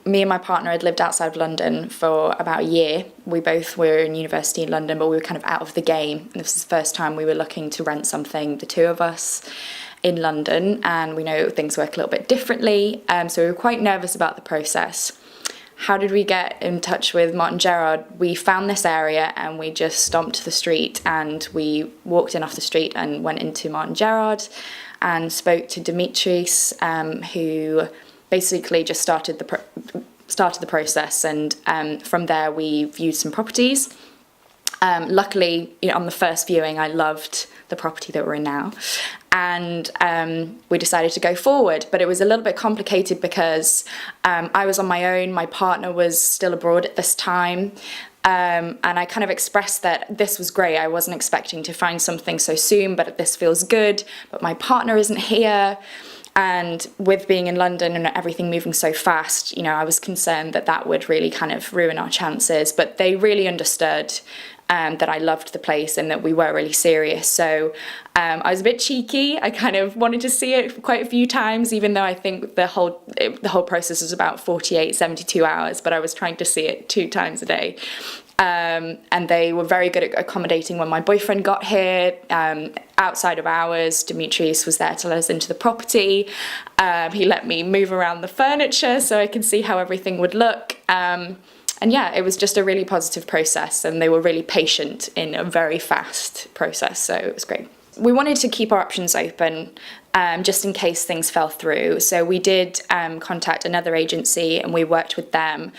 Me and my partner had lived outside of London for about a year. We both were in university in London, but we were kind of out of the game. And this was the first time we were looking to rent something, the two of us, in London. And we know things work a little bit differently. So we were quite nervous about the process. How did we get in touch with Martyn Gerrard? We found this area and we just stomped the street, and we walked in off the street and went into Martyn Gerrard and spoke to Dimitris, who basically just started the process, and from there we viewed some properties. Luckily, on the first viewing, I loved the property that we're in now, and we decided to go forward. But it was a little bit complicated because I was on my own, my partner was still abroad at this time, and I kind of expressed that this was great. I wasn't expecting to find something so soon, but this feels good, but my partner isn't here. And with being in London and everything moving so fast, I was concerned that that would really kind of ruin our chances. But they really understood that I loved the place and that we were really serious. So I was a bit cheeky. I kind of wanted to see it quite a few times, even though I think the whole process was about 48, 72 hours, but I was trying to see it 2 times a day. And they were very good at accommodating when my boyfriend got here. Outside of hours, Dimitris was there to let us into the property. He let me move around the furniture so I could see how everything would look. And yeah, it was just a really positive process, and they were really patient in a very fast process, so it was great. We wanted to keep our options open just in case things fell through. So we did contact another agency and we worked with them.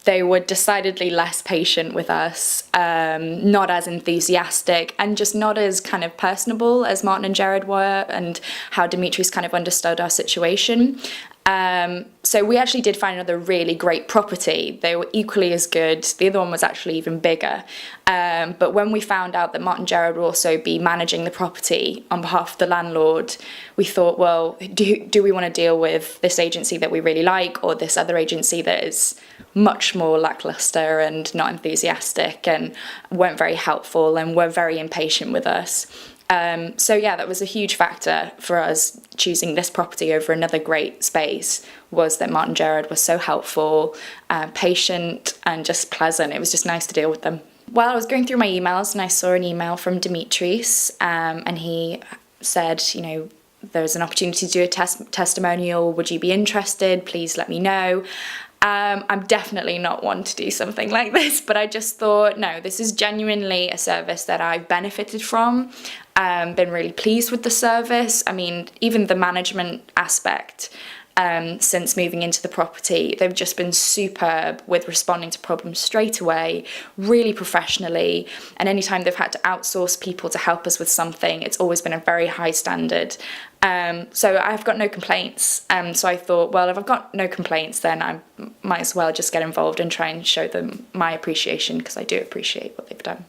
They were decidedly less patient with us, not as enthusiastic, and just not as kind of personable as Martyn and Gerrard were, and how Dimitris kind of understood our situation. So we actually did find another really great property. They were equally as good. The other one was actually even bigger. But when we found out that Martyn Gerrard would also be managing the property on behalf of the landlord, we thought, well, do we want to deal with this agency that we really like, or this other agency that is much more lackluster and not enthusiastic and weren't very helpful and were very impatient with us? So yeah, that was a huge factor for us choosing this property over another great space, was that Martyn Gerrard was so helpful, patient and just pleasant. It was just nice to deal with them. Well, I was going through my emails and I saw an email from Dimitris, and he said, there's an opportunity to do a testimonial. Would you be interested? Please let me know. I'm definitely not one to do something like this, but I just thought, no, this is genuinely a service that I've benefited from. Been really pleased with the service. I mean, even the management aspect, since moving into the property, they've just been superb with responding to problems straight away, really professionally. And anytime they've had to outsource people to help us with something, it's always been a very high standard. So I've got no complaints. So I thought, well, if I've got no complaints, then I might as well just get involved and try and show them my appreciation, because I do appreciate what they've done.